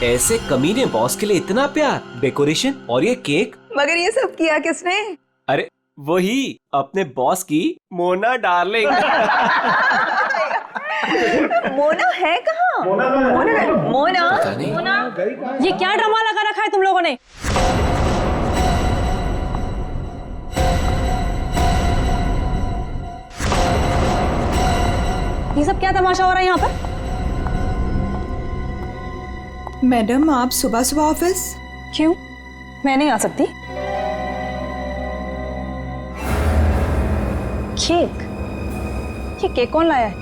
ऐसे कमीने बॉस के लिए इतना प्यार, डेकोरेशन और ये केक। मगर ये सब किया किसने? अरे वही अपने बॉस की मोना डार्लिंग। मोना है कहाँ? मोना पता नहीं। ये क्या ड्रामा लगा रखा है तुम लोगों ने? ये सब क्या तमाशा हो रहा है यहाँ पर? मैडम आप सुबह सुबह ऑफिस? क्यों? मैं नहीं आ सकती? केक? ये केक कौन लाया है?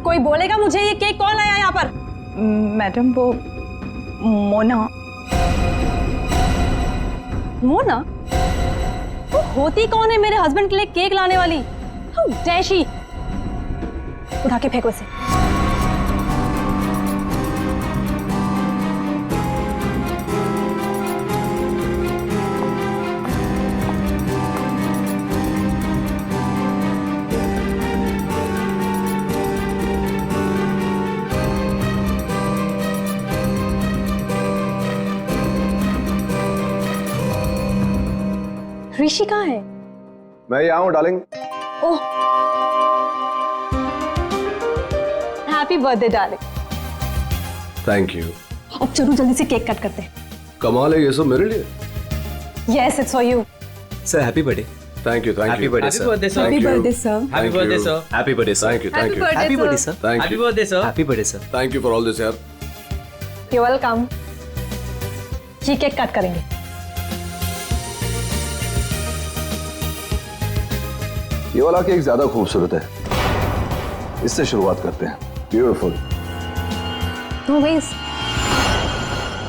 कोई बोलेगा मुझे ये केक कौन लाया है यहाँ पर? मैडम वो मोना। मोना? वो होती कौन है मेरे हस्बैंड के लिए केक लाने वाली? How dare she? उठा के फेंको इसे। ऋषि कहाँ है? मैं यहाँ हूँ darling. Oh, happy birthday darling. Thank you. अब चलो जल्दी से केक कट करते हैं। कमाल है ये सब मेरे लिए। Yes, it's for you. Sir happy birthday. Thank you happy birthday sir. Happy birthday sir. Happy birthday sir. Happy birthday sir. Thank you thank you happy birthday sir. Thank happy you birthday sir. Happy birthday sir. Thank you for all this यार। You're welcome. ये cake cut करेंगे। ये वाला cake ज्यादा खूबसूरत है, इससे शुरुआत करते हैं। ब्यूटीफुल। No ways.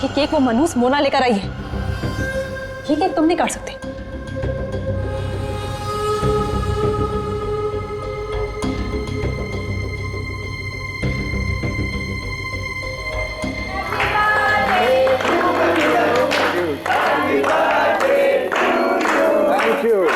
ये केक वो मनहूस मोना लेकर आई है। ये केक तुम नहीं काट सकते। Thank you.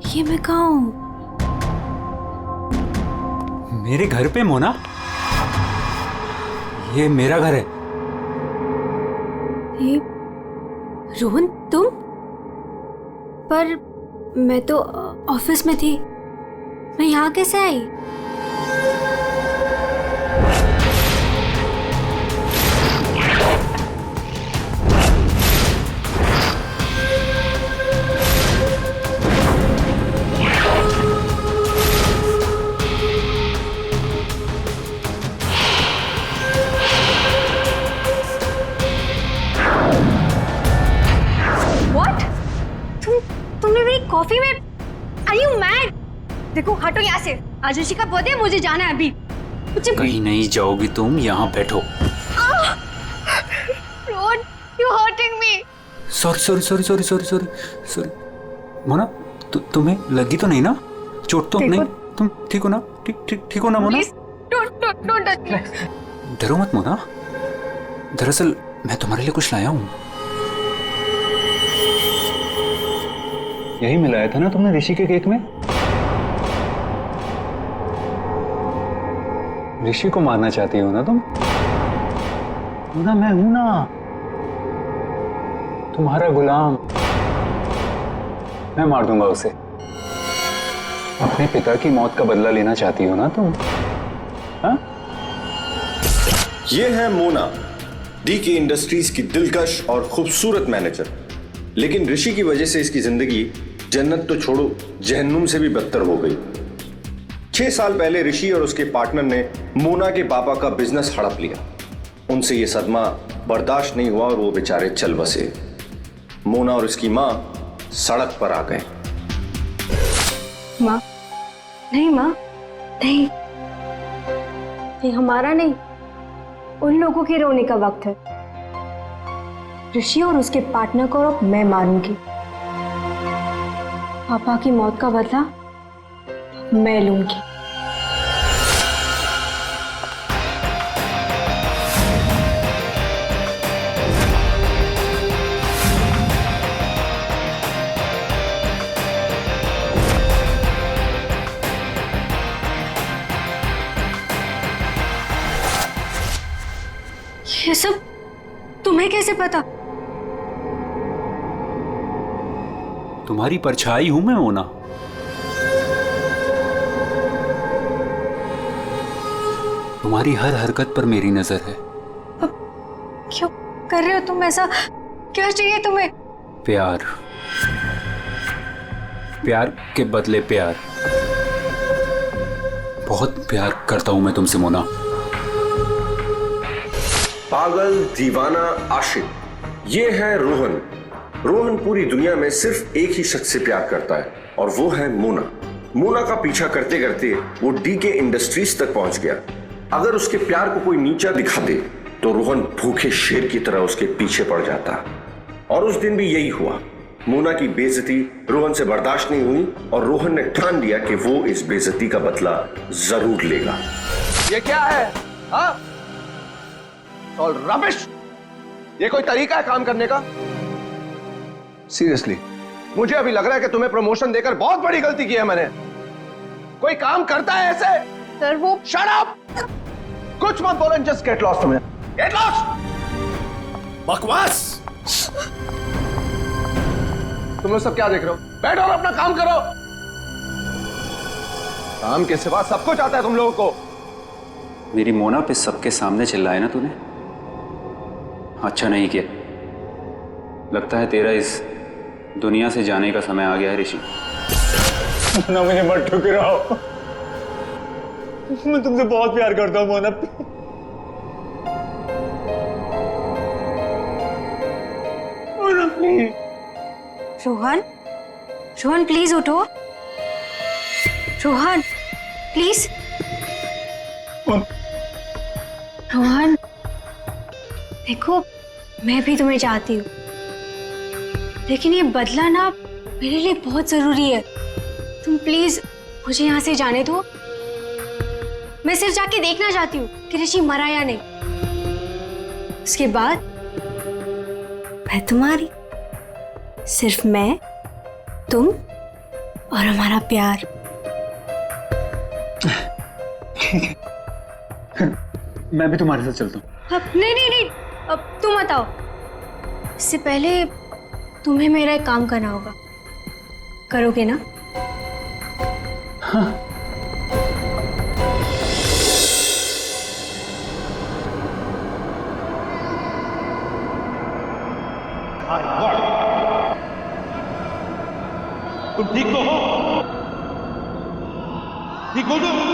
ये मैं कहाँ हूँ? मेरे घर पे मोना? ये मेरा घर है। ये रोहन तुम? पर मैं तो ऑफिस में थी, मैं यहाँ कैसे आई? तुमने मेरी कॉफी में? Are you mad? देखो हटो यहाँ से। आज ऋषि का बर्थडे, मुझे जाना है अभी। कहीं नहीं जाओगी तुम, यहाँ बैठो। Rohan, you're hurting me. Sorry Mona, तुम्हें लगी तो नहीं ना? चोट तो नहीं? तुम ठीक हो ना? ठीक हो ना मोना? Don't touch me. डरो मत मोना, दरअसल मैं तुम्हारे लिए कुछ लाया हूँ। यही मिलाया था ना तुमने ऋषि के केक में? ऋषि को मारना चाहती हो ना तुम? ना मैं हूं ना, तुम्हारा गुलाम। मैं मार दूंगा उसे। अपने पिता की मौत का बदला लेना चाहती हो ना तुम? हाँ? ये है मोना, डीके इंडस्ट्रीज की दिलकश और खूबसूरत मैनेजर। लेकिन ऋषि की वजह से इसकी जिंदगी जन्नत तो छोड़ो जहन्नुम से भी बदतर हो गई। 6 साल पहले ऋषि और उसके पार्टनर ने मोना के पापा का बिजनेस हड़प लिया। उनसे यह सदमा बर्दाश्त नहीं हुआ और वो बेचारे चल बसे। मोना और उसकी मां सड़क पर आ गए। माँ, नहीं माँ, नहीं, ये हमारा नहीं, उन लोगों के रोने का वक्त है। ऋषि और उसके पार्टनर को अब मैं मारूंगी। पापा की मौत का बदला मैं लूंगी। ये सब तुम्हें कैसे पता? तुम्हारी परछाई हूं मैं मोना। तुम्हारी हर हरकत पर मेरी नजर है। क्यों कर रहे हो तुम ऐसा? क्या चाहिए तुम्हें? प्यार, प्यार के बदले प्यार। बहुत प्यार करता हूं मैं तुमसे मोना। पागल, दीवाना, आशिक, ये है रोहन। रोहन पूरी दुनिया में सिर्फ एक ही शख्स से प्यार करता है और वो है मोना। मोना का पीछा करते करते वो डीके इंडस्ट्रीज तक पहुंच गया। अगर उसके प्यार को कोई नीचा दिखा दे तो रोहन भूखे शेर की तरह उसके पीछे पड़ जाता। और उस दिन भी यही हुआ। मोना की बेइज्जती रोहन से बर्दाश्त नहीं हुई और रोहन ने ठान लिया कि वो इस बेइज्जती का बदला जरूर लेगा। ये क्या है? हाँ? All rubbish. ये कोई तरीका है काम करने का? सीरियसली मुझे अभी लग रहा है कि तुम्हें प्रमोशन देकर बहुत बड़ी गलती की है मैंने। कोई काम करता है ऐसे? सर वो शट अप! कुछ मत बोलो, जस्ट गेट लॉस्ट। तुम्हें गेट लॉस्ट। बकवास। तुम लोग सब क्या देख रहे हो? बैठो और अपना काम करो। काम के सिवा सब कुछ आता है तुम लोगों को। मेरी मोना पे सबके सामने चिल्लाया ना तूने? अच्छा नहीं किया। लगता है तेरा इस दुनिया से जाने का समय आ गया है ऋषि। मोना मुझे मत ठुकराओ। मैं तुमसे बहुत प्यार करता हूं मोना। मोना प्लीज। रोहन, रोहन प्लीज उठो। रोहन प्लीज। रोहन देखो, मैं भी तुम्हें चाहती हूँ, लेकिन ये बदला ना मेरे लिए बहुत जरूरी है। तुम प्लीज मुझे यहाँ से जाने दो। मैं सिर्फ जाके देखना चाहती हूँ कि ऋषि मरा या नहीं। उसके बाद मैं तुम्हारी, सिर्फ मैं, तुम और हमारा प्यार। मैं भी तुम्हारे साथ चलता हूँ। अब नहीं नहीं नहीं, अब तुम बताओ। इससे पहले तुम्हें मेरा एक काम करना होगा। करोगे ना? हाँ। तुम ठीक तो हो? ठीक हो तुम?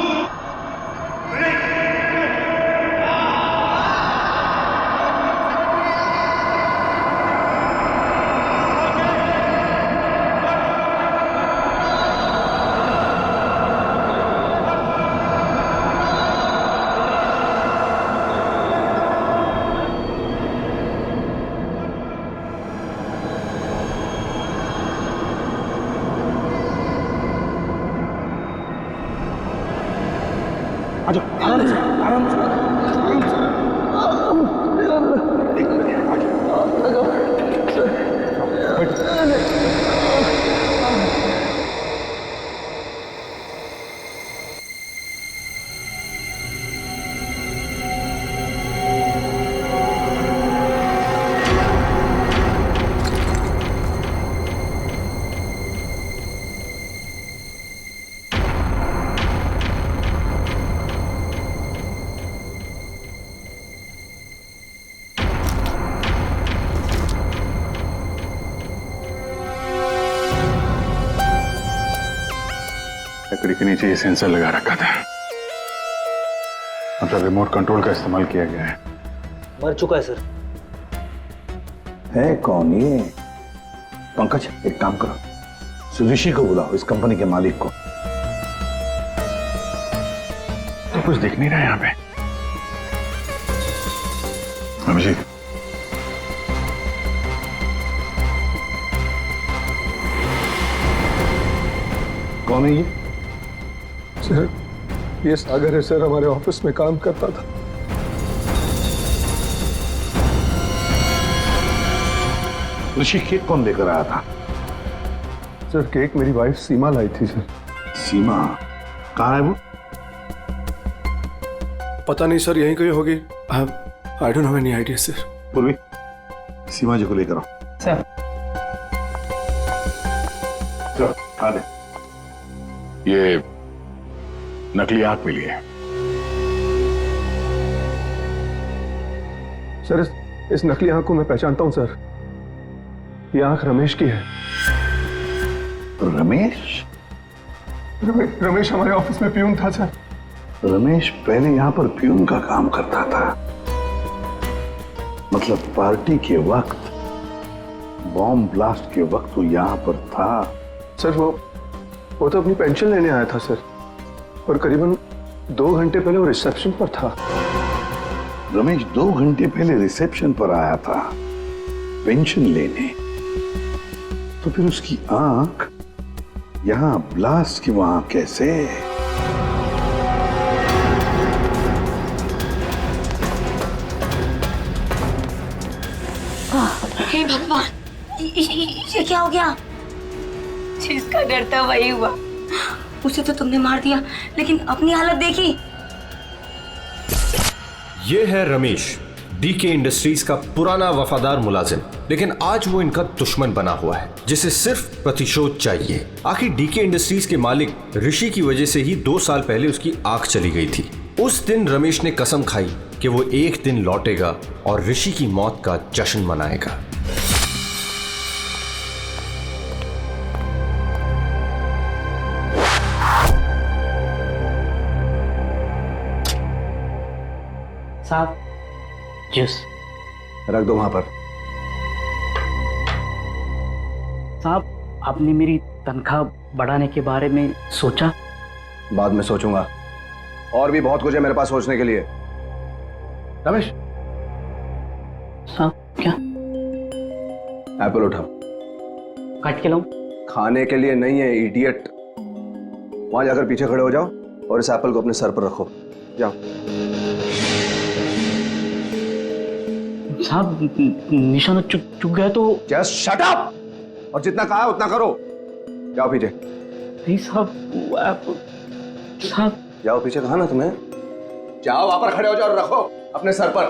लकड़ी के नीचे ये सेंसर लगा रखा था, मतलब रिमोट कंट्रोल का इस्तेमाल किया गया है। मर चुका है सर। है कौन ये? पंकज, एक काम करो, ऋषि को बुलाओ, इस कंपनी के मालिक को। तो कुछ दिख नहीं रहा है यहाँ पे। अभिजीत, कौन है ये? सर, ये सागर है सर, हमारे ऑफिस में काम करता था। ऋषि केक कौन लेकर आया था? सर, केक मेरी वाइफ सीमा लाई थी सर। सीमा कहाँ है वो? पता नहीं सर, यहीं कहीं होगी। I don't have any idea sir. पूर्वी, सीमा जी को लेकर आओ। सर। चलो, आ दे। ये नकली आंख मिली है। सर, इस नकली आंख को मैं पहचानता हूं सर। ये आंख रमेश की है। रमेश? रमेश हमारे ऑफिस में प्यून था सर। रमेश पहले यहाँ पर प्यून का काम करता था, मतलब पार्टी के वक्त, बॉम्ब ब्लास्ट के वक्त वो यहाँ पर था। सर, वो तो अपनी पेंशन लेने आया था सर, और करीबन 2 घंटे पहले वो रिसेप्शन पर था। रमेश 2 घंटे पहले रिसेप्शन पर आया था पेंशन लेने, तो फिर उसकी आंख यहाँ ब्लास्ट की वहां कैसे? हे भगवान, ये क्या हो गया? जिसका डर था वही हुआ। उसे तो तुमने मार दिया, लेकिन अपनी हालत देखी। ये है रमेश, डीके इंडस्ट्रीज का पुराना वफादार मुलाजिम, लेकिन आज वो इनका दुश्मन बना हुआ है, जिसे सिर्फ प्रतिशोध चाहिए। आखिर डीके इंडस्ट्रीज के मालिक ऋषि की वजह से ही 2 साल पहले उसकी आंख चली गई थी। उस दिन रमेश ने कसम खाई कि वो एक दिन लौटेगा और ऋषि की मौत का जश्न मनाएगा। साहब, जूस। रख दो वहां पर। साहब, आपने मेरी तनख्वाह बढ़ाने के बारे में सोचा? बाद में सोचूंगा, और भी बहुत कुछ है मेरे पास सोचने के लिए। रमेश, साहब क्या? एप्पल उठाओ। काट के लाऊं? खाने के लिए नहीं है इडियट। वहां जाकर पीछे खड़े हो जाओ और इस एप्पल को अपने सर पर रखो। जाओ। साहब, निशाना चुक गया तो? जस्ट शट अप, और जितना कहा है उतना करो। जाओ पीछे। नहीं साहब, साहब। जाओ पीछे, कहा ना तुम्हें? जाओ, वहां पर खड़े हो जाओ और रखो अपने सर पर।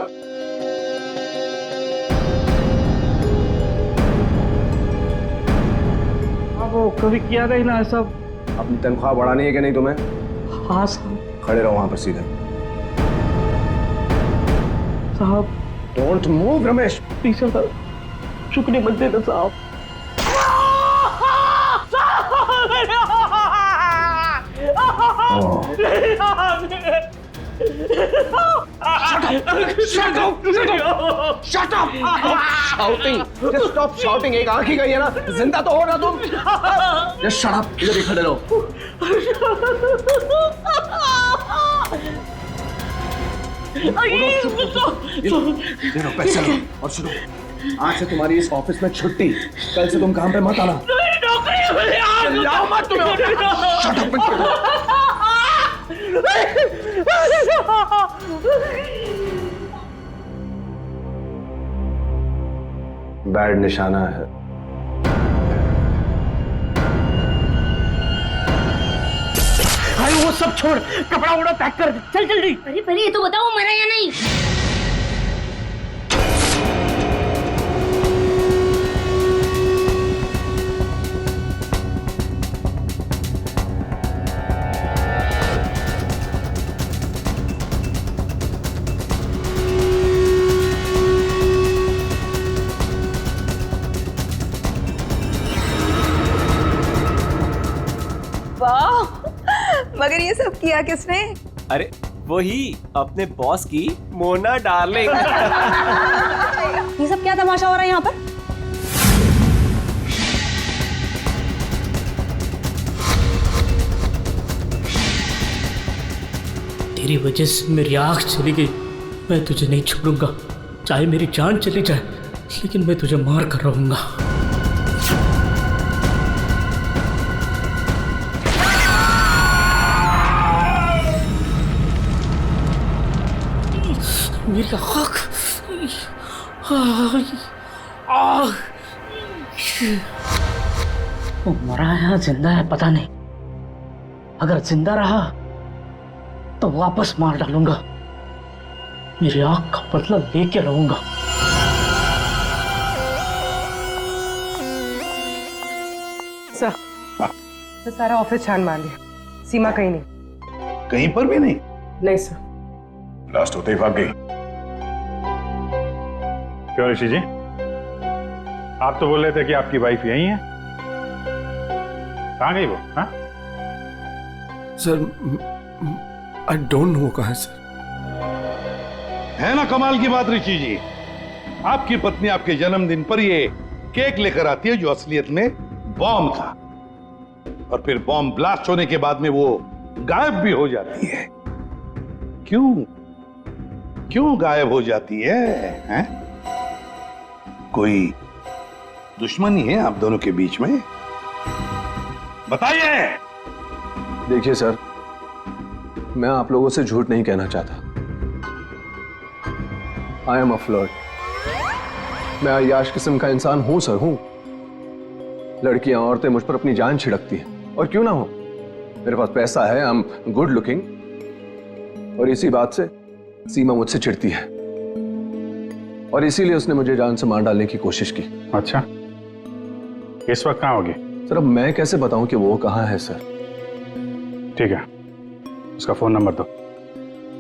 वो कभी किया नहीं ना ऐसा। अपनी तनख्वाह बढ़ानी है कि नहीं तुम्हें? हाँ साहब। खड़े रहो वहां पर सीधे। साहब, don't move Ramesh. Please sir, चुकने मत देना साहब। Shut up! Shouting! Just stop shouting. एक आंख ही गई है ना, जिंदा तो हो ना तुम। Just shut up. इधर ही खड़े रहो। देखो, पैसे लो और सुनो, आज से तुम्हारी इस ऑफिस में छुट्टी। कल से तुम काम पे मत आना। चिल्लाओ मत तुम। Shut up! बैड निशाना है। भाई वो सब छोड़, कपड़ा वपड़ा पैक कर, चल जल्दी। अरे पहले ये तो बताओ, मरा या नहीं? वाह, मगर ये सब किया किसने? अरे वही अपने बॉस की मोना डार्लिंग। ये सब क्या तमाशा हो रहा है यहाँ पर? तेरी वजह से मेरी आँख चली गई। मैं तुझे नहीं छोड़ूंगा, चाहे मेरी जान चली जाए, लेकिन मैं तुझे मार कर रहूंगा। मेरी आँख, वो मरा है या जिंदा है पता नहीं। अगर जिंदा रहा तो वापस मार डालूंगा। मेरी आंख का बदला लेके रहूंगा। सर, तो सारा ऑफिस छान मार लिया, सीमा कहीं नहीं। कहीं पर भी नहीं? नहीं सर। लास्ट होते ही भाग गई। क्यों ऋषि जी, आप तो बोल रहे थे कि आपकी वाइफ यही है, कहाँ गई वो? हाँ सर, आई डोंट नो कहाँ है सर। है ना कमाल की बात ऋषि जी, आपकी पत्नी आपके जन्मदिन पर ये केक लेकर आती है जो असलियत में बॉम्ब था, और फिर बॉम्ब ब्लास्ट होने के बाद में वो गायब भी हो जाती है। क्यों क्यों गायब हो जाती है, हैं? कोई दुश्मनी है आप दोनों के बीच में? बताइए। देखिए सर, मैं आप लोगों से झूठ नहीं कहना चाहता। I am a flirt. मैं अय्याश किस्म का इंसान हूं सर, हूं। लड़कियां, औरतें मुझ पर अपनी जान छिड़कती हैं, और क्यों ना हो। मेरे पास पैसा है, आई एम गुड लुकिंग, और इसी बात से सीमा मुझसे चिढ़ती है, और इसीलिए उसने मुझे जान से मार डालने की कोशिश की। अच्छा, इस वक्त कहाँ होगी? सर अब मैं कैसे बताऊं कि वो कहाँ है सर? ठीक है, उसका फोन नंबर दो।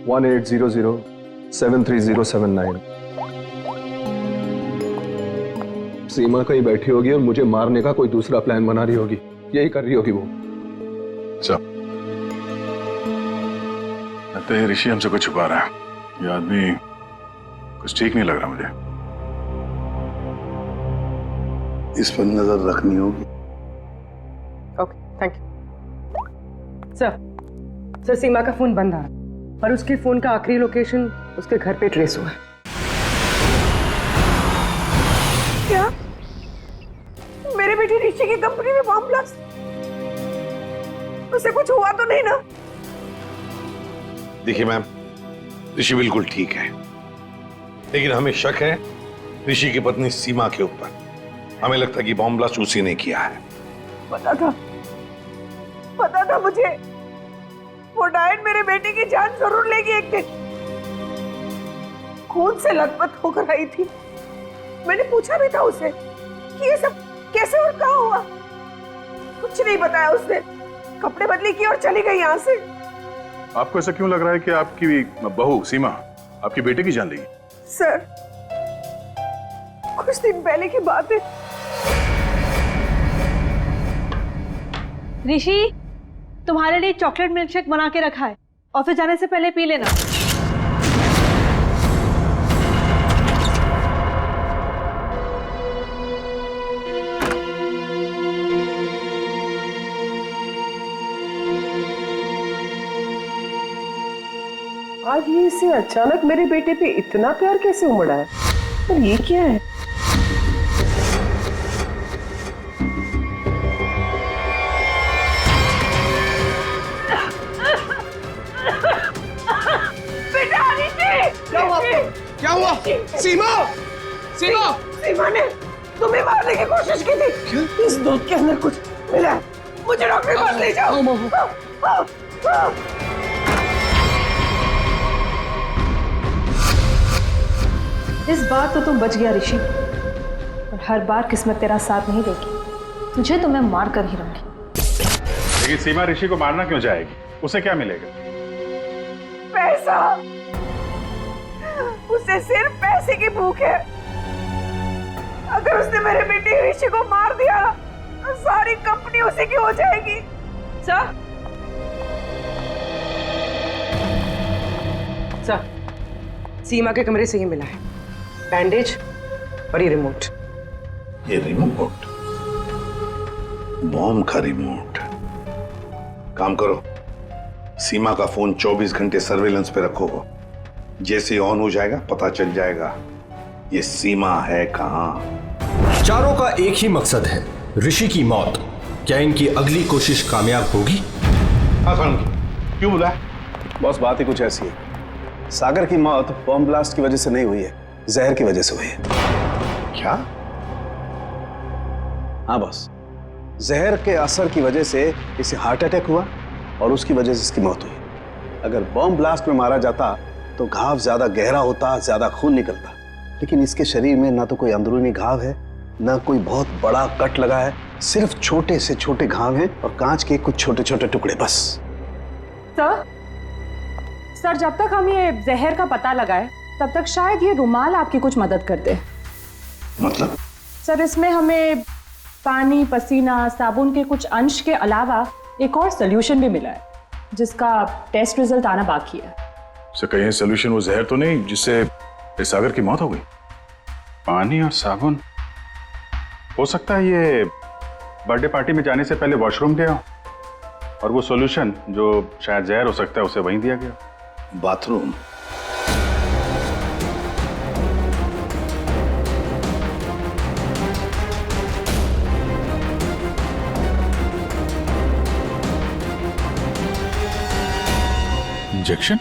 1800-730-79। सीमा कहीं बैठी होगी और मुझे मारने का कोई दूसरा प्लान बना रही होगी, यही कर रही होगी वो। लगता है ऋषि हमसे कुछ छुपा रहा है। ये आदमी कुछ ठीक नहीं लग रहा मुझे। इस पर नजर रखनी होगी। Okay, thank you. सर, सीमा का फोन बंद आ रहा है, पर उसके फोन का आखिरी लोकेशन उसके घर पे ट्रेस हुआ है। क्या? मेरे बेटे ऋषि की कंपनी में बॉम्ब ब्लास्ट? उसे कुछ हुआ तो नहीं ना? देखिए मैम, ऋषि बिल्कुल ठीक है, लेकिन हमें शक है ऋषि की पत्नी सीमा के ऊपर। हमें लगता है कि बॉम्ब ब्लास्ट उसी ने किया है। पता था मुझे, वो डायन मेरे बेटे की जान जरूर लेगी एक दिन। खून से लथपथ होकर आई थी। मैंने पूछा भी था उसे कि ये सब कैसे और कहाँ हुआ। कुछ नहीं बताया उसने, कपड़े बदली की और चली गई यहाँ से। आपको ऐसा क्यों लग रहा है कि आपकी बहू सीमा आपकी बेटे की जान लेगी? सर, कुछ दिन पहले की बात है। ऋषि, तुम्हारे लिए चॉकलेट मिल्कशेक बना के रखा है, ऑफिस जाने से पहले पी लेना। आज ये इसे अचानक मेरे बेटे पे इतना प्यार कैसे उमड़ा है? और ये क्या है? क्या हुआ? सीमा! सीमा! सीमा ने तुम्हें मारने की कोशिश की थी। इस दूध के अंदर कुछ मिला है। मुझे डॉक्टर के पास ले जाओ। इस बार तो तुम बच गया ऋषि, और हर बार किस्मत तेरा साथ नहीं देगी। तुझे तो मैं मार कर ही रहूंगी। लेकिन सीमा ऋषि को मारना क्यों चाहेगी? उसे क्या मिलेगा? पैसा। उसे सिर्फ पैसे की भूख है। अगर उसने मेरे बेटे ऋषि को मार दिया तो सारी कंपनी उसी की हो जाएगी। सर, सीमा के कमरे से ही मिला है, बैंडेज और ये रिमोट। ये रिमोट, बॉम्ब का रिमोट। काम करो, सीमा का फोन 24 घंटे सर्वेलेंस पे रखो। जैसे ऑन हो जाएगा पता चल जाएगा ये सीमा है कहां। चारों का एक ही मकसद है, ऋषि की मौत। क्या इनकी अगली कोशिश कामयाब होगी? हाँ सालुंकी, क्यों बुलाया? बॉस बात ही कुछ ऐसी है। सागर की मौत बॉम्ब ब्लास्ट की वजह से नहीं हुई है, जहर की वजह से हुई है। क्या? हाँ बॉस, जहर के असर की वजह से इसे हार्ट अटैक हुआ और उसकी वजह से इसकी मौत हुई। अगर बॉम्ब ब्लास्ट में मारा जाता तो घाव ज्यादा गहरा होता, ज्यादा खून निकलता, लेकिन इसके शरीर में ना तो कोई अंदरूनी घाव है, ना कोई बहुत बड़ा कट लगा है, सिर्फ छोटे से छोटे घाव हैं और कांच के कुछ छोटे छोटे टुकड़े बस। सर जब तक हम ये जहर का पता लगाए तब तक शायद ये रुमाल आपकी कुछ मदद कर दे। मतलब? सर इसमें हमें पानी, पसीना, साबुन के कुछ अंश के अलावा एक और सोल्यूशन भी मिला है जिसका टेस्ट रिजल्ट आना बाकी है। से कहीं सोल्यूशन वो जहर तो नहीं जिससे इस सागर की मौत हो गई? पानी और साबुन, हो सकता है ये बर्थडे पार्टी में जाने से पहले वॉशरूम गया और वो सॉल्यूशन जो शायद जहर हो सकता है उसे वहीं दिया गया। बाथरूम? इंजेक्शन?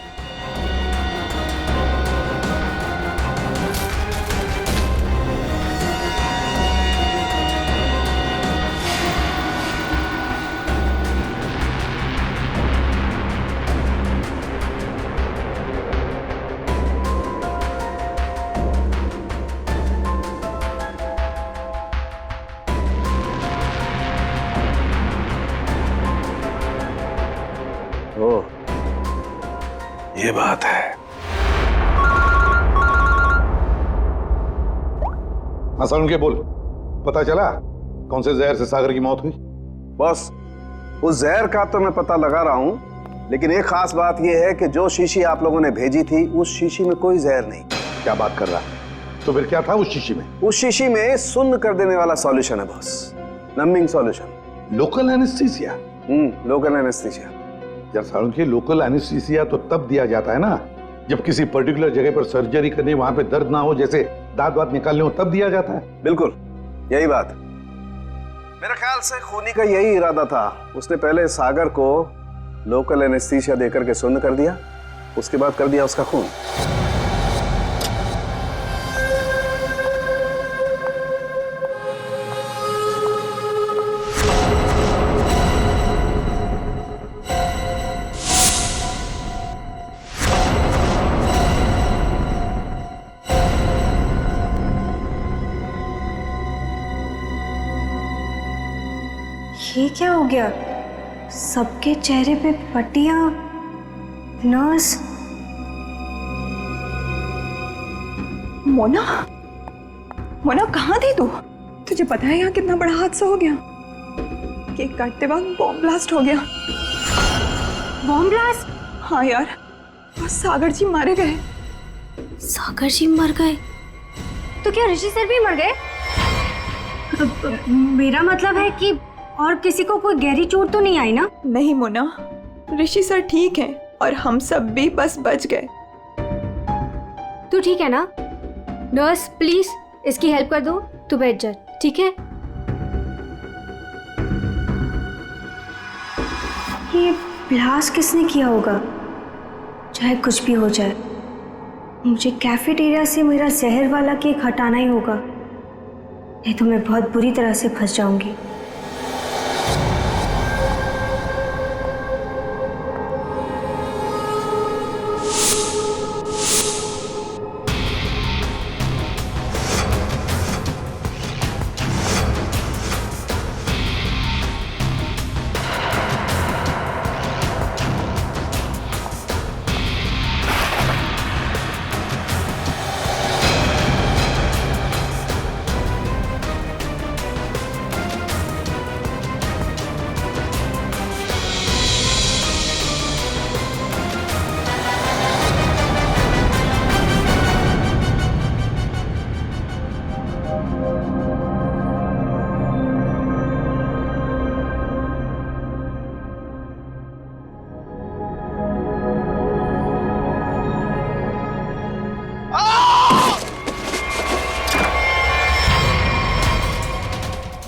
ओह, ये बात है। हाँ सालुंकी बोल, पता चला कौन से जहर से सागर की मौत हुई? बॉस, उस जहर का तो मैं पता लगा रहा हूं, लेकिन एक खास बात यह है कि जो शीशी आप लोगों ने भेजी थी उस शीशी में कोई जहर नहीं। क्या बात कर रहा है? तो फिर क्या था उस शीशी में? उस शीशी में सुन्न कर देने वाला सॉल्यूशन है boss, numbing solution. Local anaesthesia? Local anaesthesia. यार सालुंकी, लोकल एनेस्थीसिया तो तब दिया जाता है ना जब किसी पर्टिकुलर जगह पर सर्जरी करनी, वहां पे दर्द ना हो, जैसे दांत वात निकालने हो, तब दिया जाता है। बिल्कुल यही बात। मेरे ख्याल से खूनी का यही इरादा था। उसने पहले सागर को लोकल एनेस्थीसिया देकर के सुन्न कर दिया, उसके बाद कर दिया उसका खून। ये क्या हो गया? सबके चेहरे पे पट्टियां, नर्स। मोना, मोना कहाँ थी तू? तुझे पता है यहाँ कितना बड़ा हादसा हो गया? केक काटते वक्त बॉम्ब ब्लास्ट हो गया। Bomb blast? हाँ यार, और सागर जी मारे गए। सागर जी मर गए? तो क्या ऋषि सर भी मर गए? मेरा मतलब है कि और किसी को कोई गहरी चोट तो नहीं आई ना? नहीं मोना, ऋषि सर ठीक हैं और हम सब भी बस बच गए। तू ठीक है ना? नर्स प्लीज इसकी हेल्प कर दो, तू बैठ जा, ठीक है? ये ब्लास्ट किसने किया होगा? चाहे कुछ भी हो जाए, मुझे कैफेटेरिया से मेरा जहर वाला केक हटाना ही होगा, नहीं तो मैं बहुत बुरी तरह से फंस जाऊंगी।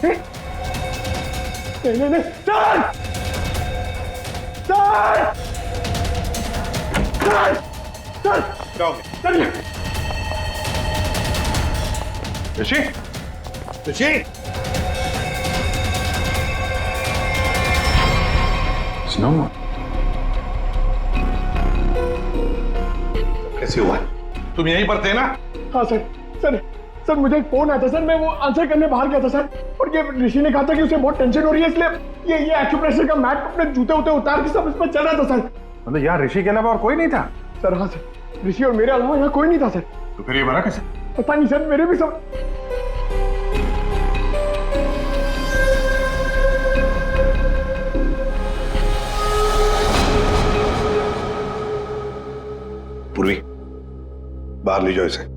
नहीं नहीं सर सर सर सर क्या हो गया? ऋषि ऋषि स्नो कैसे हुआ? तुम यहीं पर थे ना? हाँ सर सर सर मुझे एक फोन आया था सर, मैं वो आंसर करने बाहर गया था सर, और ये ऋषि ने कहा था कि उसे बहुत टेंशन हो रही है, इसलिए ये एक्यूप्रेशर का मैट अपने जूते उते उतार के सब इस पर चल रहा था सर। मतलब यार ऋषि के अलावा और कोई नहीं था? सर हाँ सर, ऋषि और मेरे अलावा यहाँ कोई नहीं था सर। तो फिर ये बना कैसे? पता नहीं सर, मेरे भी सब पूर्वी बाहर ले जाओ इसे।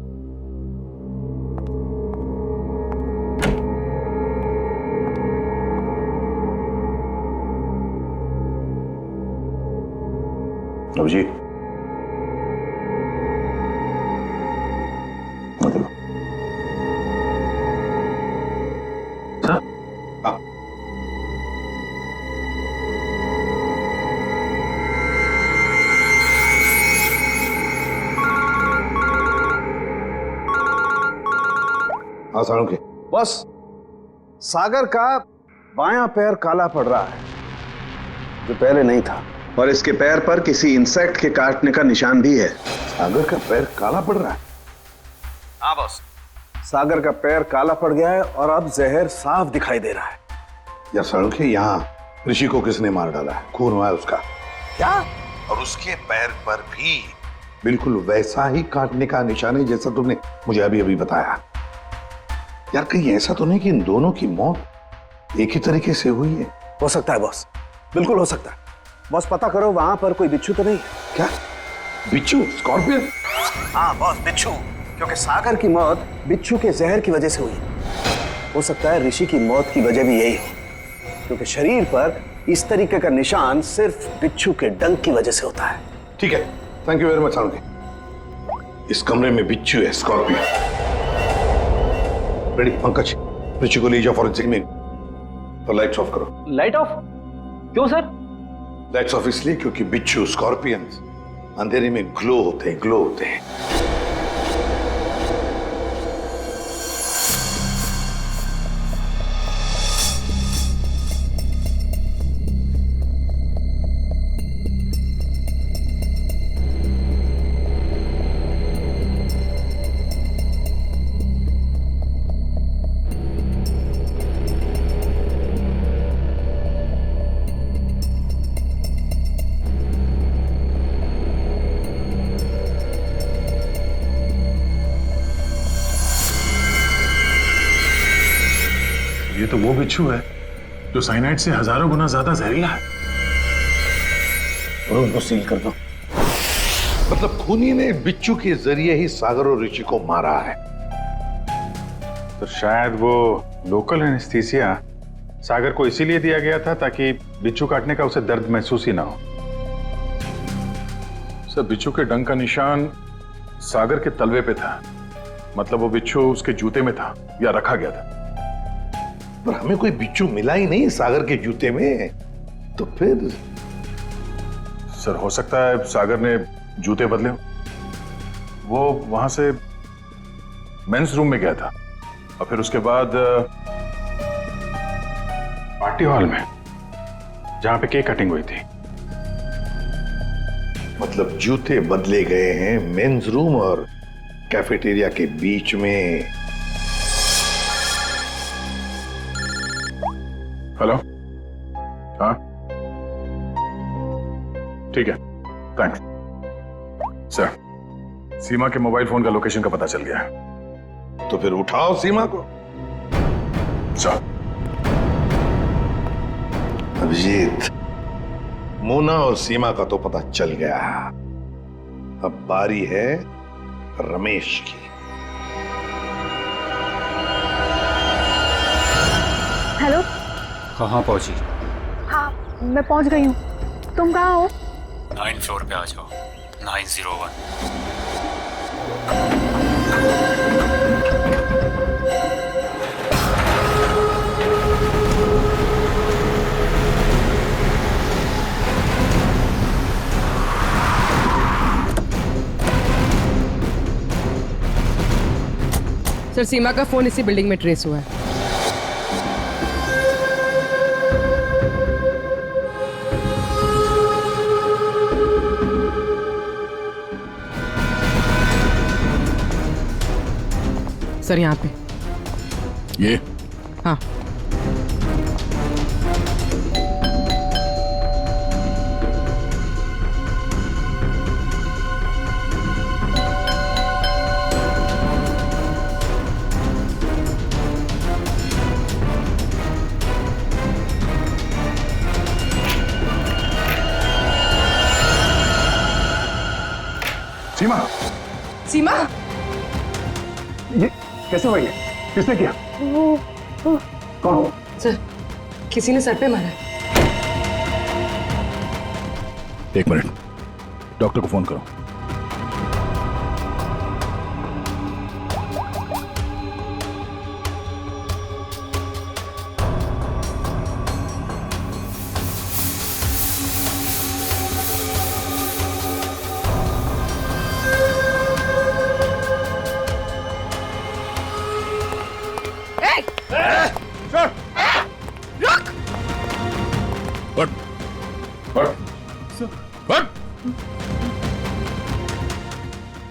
अभिजीत आसानों के बस सागर का बायां पैर काला पड़ रहा है, जो पहले नहीं था, और इसके पैर पर किसी इंसेक्ट के काटने का निशान भी है। सागर का पैर काला पड़ रहा है? हाँ बॉस, सागर का पैर काला पड़ गया है और अब जहर साफ दिखाई दे रहा है। यार सालों के यहाँ ऋषि को किसने मार डाला है? खून हुआ है उसका क्या? और उसके पैर पर भी बिल्कुल वैसा ही काटने का निशान है जैसा तुमने मुझे अभी अभी बताया। यार कहीं ऐसा तो नहीं कि इन दोनों की मौत एक ही तरीके से हुई है? हो सकता है बॉस, बिल्कुल हो सकता है। बॉस पता करो वहां पर कोई बिच्छू तो नहीं है? क्या बिच्छू? स्कॉर्पियन? हाँ बॉस, बिच्छू, क्योंकि सागर की मौत बिच्छू के जहर की वजह से हुई। हो सकता है ऋषि की मौत की वजह भी यही हो, क्योंकि शरीर पर इस तरीके का निशान सिर्फ बिच्छू के डंक की वजह से होता है। ठीक है, thank you very much Salunke. इस कमरे में बिच्छू है, स्कॉर्पियन। रेडी पंकज, ऋषि को ले जाओ फॉरेंसिक में और लाइट्स ऑफ करो। लाइट ऑफ क्यों सर? लाइट्स ऑफ इसलिए क्योंकि बिच्छू स्कॉर्पियन अंधेरे में ग्लो होते हैं। ये तो वो बिच्छू है जो साइनाइड से हजारों गुना ज्यादा जहरीला है। और उनको सील कर दो। मतलब खूनी ने बिच्छू के जरिए ही सागर और ऋषि को मारा है। तो शायद वो लोकल एनेस्थीसिया सागर को इसीलिए दिया गया था ताकि बिच्छू काटने का उसे दर्द महसूस ही ना हो। सर बिच्छू के डंक का निशान सागर के तलवे पे था, मतलब वो बिच्छू उसके जूते में था या रखा गया था। पर हमें कोई बिच्छू मिला ही नहीं सागर के जूते में, तो फिर सर हो सकता है सागर ने जूते बदले हो। वो वहां से मेंस रूम में गया था और फिर उसके बाद पार्टी हॉल में जहां पे केक कटिंग हुई थी। मतलब जूते बदले गए हैं मेंस रूम और कैफेटेरिया के बीच में। हेलो, हाँ ठीक है, थैंक्स सर। सीमा के मोबाइल फोन का लोकेशन का पता चल गया है। तो फिर उठाओ सीमा को। सर अभिजीत, मोना और सीमा का तो पता चल गया, अब बारी है रमेश की। हेलो, कहाँ पहुंची? हाँ मैं पहुंच गई हूँ, तुम कहाँ हो? 9 फ्लोर पे आ जाओ, 901। सर सीमा का फोन इसी बिल्डिंग में ट्रेस हुआ है। सर यहाँ पे ये हाँ। सीमा, सीमा ये कैसे हुआ? ये किसने किया? कौन? सर किसी ने सर पे मारा है। एक मिनट, डॉक्टर को फोन करो।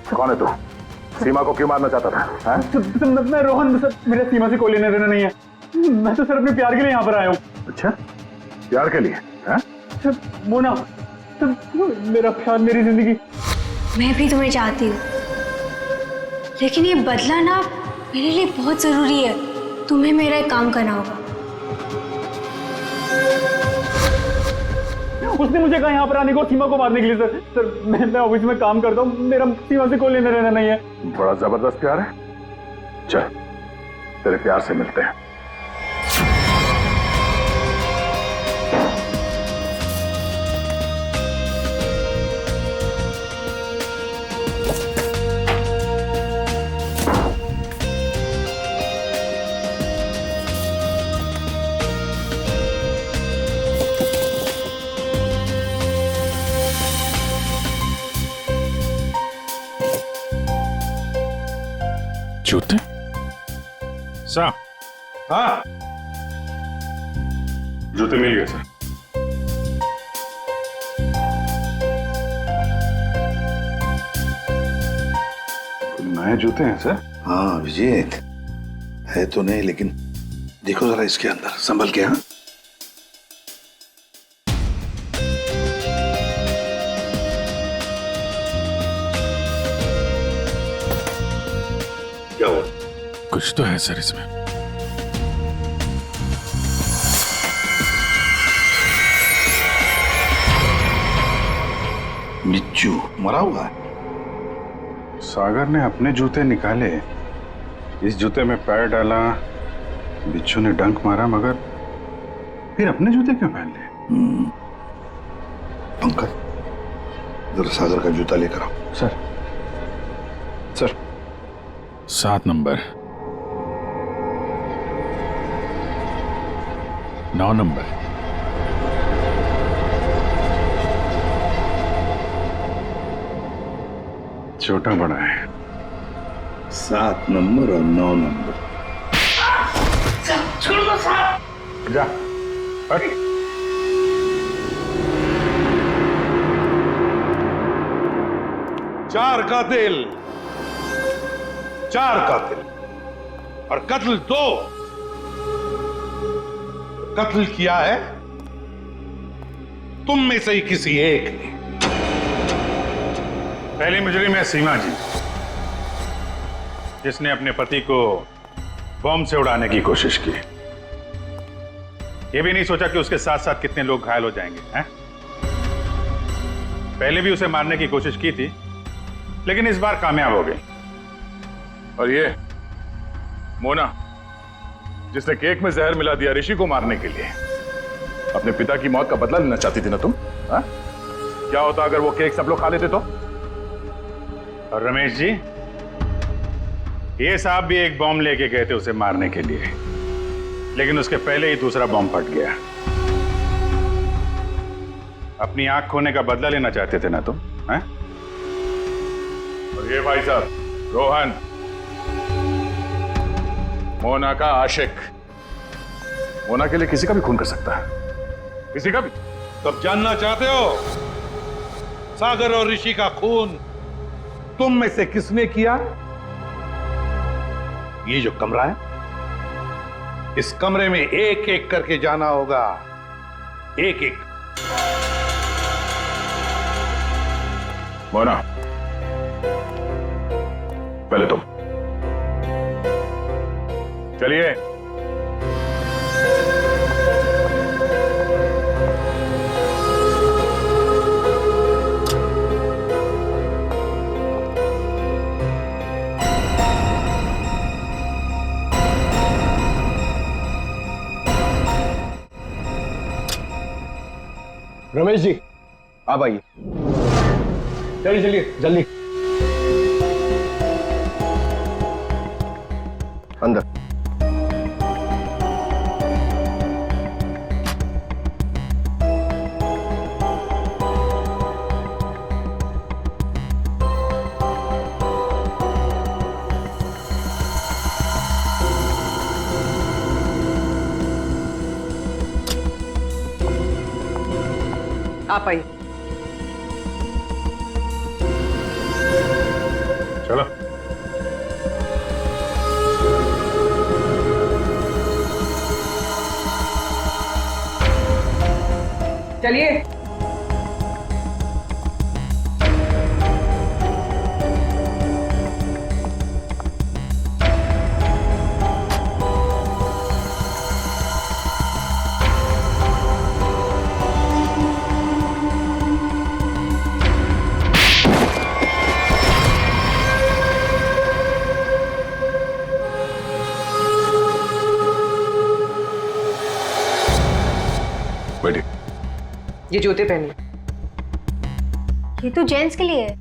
कौन है तू? सीमा को क्यों मारना चाहता था? मैं रोहन, सर मेरा सीमा से कोई लेना देना नहीं है। मैं तो सर अपने प्यार के लिए यहाँ पर आया हूँ। अच्छा, प्यार के लिए? हैं? सर मोना, सर मेरा प्यार, मेरी जिंदगी। मैं भी तुम्हें चाहती हूँ, लेकिन ये बदला ना मेरे लिए बहुत जरूरी है। तुम्हें मेरा एक काम करना होगा। उसने मुझे कहा यहाँ पर आने को, सीमा को मारने के लिए। सर मैं ऑफिस में काम करता हूँ, मेरा सीमा से कोई लेना देना नहीं है। बड़ा जबरदस्त प्यार है। चल तेरे प्यार से मिलते हैं। जूते? सर, हाँ, जूते मिल गए सर। नए जूते हैं सर? हाँ अभिजीत, है तो नहीं, लेकिन देखो जरा इसके अंदर, संभल के। हाँ क्या हुआ? कुछ तो है सर इसमें। बिच्छू मरा हुआ है। सागर ने अपने जूते निकाले, इस जूते में पैर डाला, बिच्छू ने डंक मारा, मगर फिर अपने जूते क्यों पहन लिए? पंकज, जरा सागर का जूता लेकर आओ। सर, सर 7 नंबर, 9 नंबर, छोटा बड़ा है। 7 नंबर और 9 नंबर। छोड़ दो साहब। जा, हट। चार कातिल और कत्ल 2। कत्ल किया है तुम में से ही किसी एक ने। पहली मुजरिम है सीमा जी, जिसने अपने पति को बॉम्ब से उड़ाने की कोशिश की। यह भी नहीं सोचा कि उसके साथ साथ कितने लोग घायल हो जाएंगे। हैं? पहले भी उसे मारने की कोशिश की थी, लेकिन इस बार कामयाब हो गई। और ये मोना, जिसने केक में जहर मिला दिया ऋषि को मारने के लिए, अपने पिता की मौत का बदला लेना चाहती थी ना तुम? हा? क्या होता अगर वो केक सब लोग खा लेते तो? और रमेश जी, ये साहब भी एक बॉम्ब लेके गए थे उसे मारने के लिए, लेकिन उसके पहले ही दूसरा बॉम्ब फट गया। अपनी आंख खोने का बदला लेना चाहते थे ना तुम? हैं? और ये भाई साहब रोहन, मोना का आशिक मोना के लिए किसी का भी खून कर सकता है, किसी का भी। तब जानना चाहते हो सागर और ऋषि का खून तुम में से किसने किया? ये जो कमरा है, इस कमरे में एक एक करके जाना होगा, एक एक। मोना, पहले तुम चलिए। रमेश जी आप आइए, चलिए चलिए जल्दी अंदर। आप आइए। चलो। चलिए। बैठिए। ये जूते पहनिए। ये तो जेंट्स के लिए है।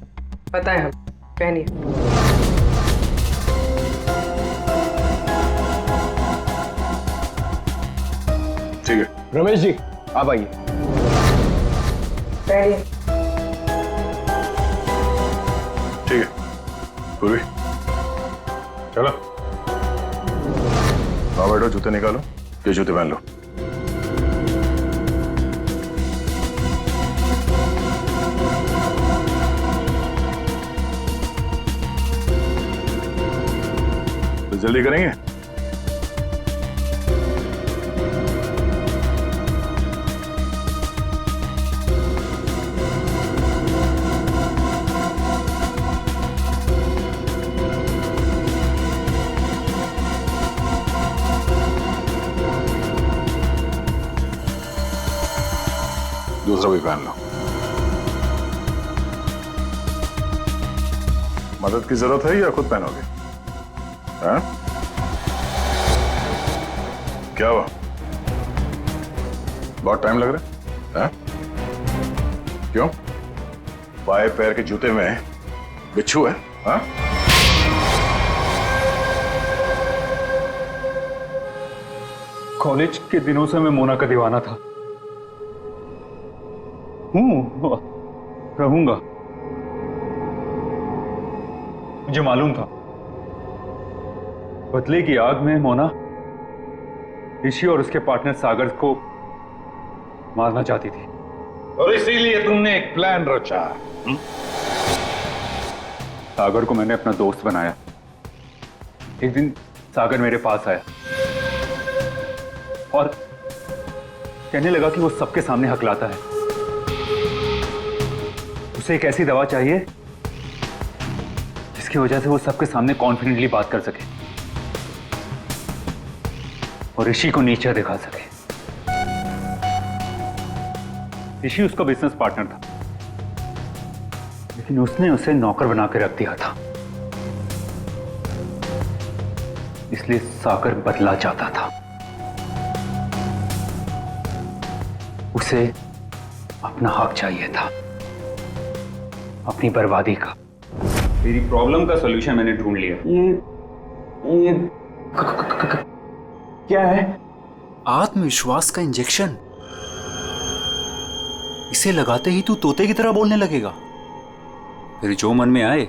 पता है, हम पहनिए। ठीक है। रमेश जी आप आइए, पहनिए। ठीक है पूर्वी, चलो। आओ बैठो, जूते निकालो, ये जूते पहन लो। तो जल्दी करेंगे। दूसरा भी पहन लो। मदद की जरूरत है या खुद पहनोगे? हाँ? क्या हुआ? बहुत टाइम लग रहा है? हाँ? क्यों? बाएं पैर के जूते में बिच्छू है? हाँ? कॉलेज के दिनों से मैं मोना का दीवाना था, रहूंगा। मुझे मालूम था बदले की आग में मोना ऋषि और उसके पार्टनर सागर को मारना चाहती थी, और इसीलिए तुमने एक प्लान रचा। सागर को मैंने अपना दोस्त बनाया। एक दिन सागर मेरे पास आया और कहने लगा कि वो सबके सामने हकलाता है। उसे एक ऐसी दवा चाहिए जिसकी वजह से वो सबके सामने कॉन्फिडेंटली बात कर सके और ऋषि को नीचा दिखा सके। ऋषि उसका बिजनेस पार्टनर था, लेकिन उसने उसे नौकर बना के रख दिया था, इसलिए सागर बदला चाहता था। उसे अपना हक चाहिए था, अपनी बर्बादी का। तेरी प्रॉब्लम का सॉल्यूशन मैंने ढूंढ लिया। ये क्या है? आत्मविश्वास का इंजेक्शन। इसे लगाते ही तू तोते की तरह बोलने लगेगा। फिर जो मन में आए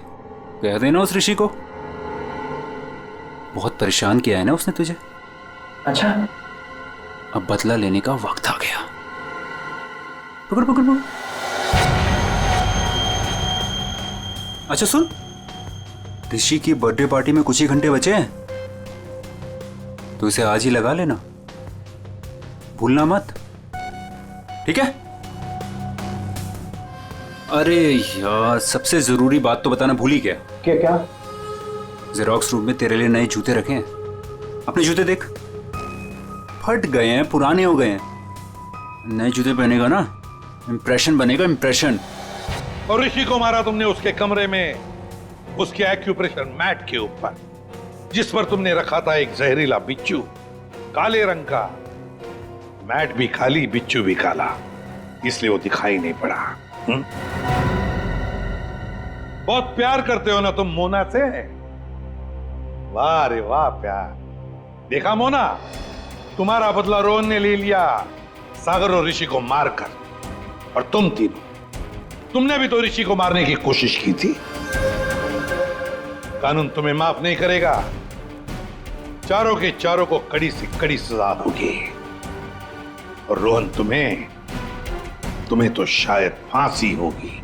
कह देना उस ऋषि को। बहुत परेशान किया है ना उसने तुझे। अच्छा, अब बदला लेने का वक्त आ गया। पकड़ पकड़ पकड़। अच्छा सुन, ऋषि की बर्थडे पार्टी में कुछ ही घंटे बचे हैं, तो इसे आज ही लगा लेना, भूलना मत, ठीक है? अरे यार, सबसे जरूरी बात तो बताना भूल ही गया। क्या क्या? जेरोक्स रूम में तेरे लिए नए जूते रखे हैं। अपने जूते देख, फट गए हैं, पुराने हो गए हैं। नए जूते पहनेगा ना, इंप्रेशन बनेगा, इंप्रेशन। और ऋषि को मारा तुमने उसके कमरे में, उसके एक्यूप्रेशर मैट के ऊपर, जिस पर तुमने रखा था एक जहरीला बिच्छू, काले रंग का। मैट भी काली, बिच्छू भी काला, इसलिए वो दिखाई नहीं पड़ा। बहुत प्यार करते हो ना तुम मोना से? वाह रे वाह प्यार। देखा मोना, तुम्हारा बदला रोहन ने ले लिया सागर और ऋषि को मारकर। और तुम तीनों, तुमने भी तो ऋषि को मारने की कोशिश की थी। कानून तुम्हें माफ नहीं करेगा। चारों के चारों को कड़ी से कड़ी सजा होगी। और रोहन, तुम्हें तो शायद फांसी होगी।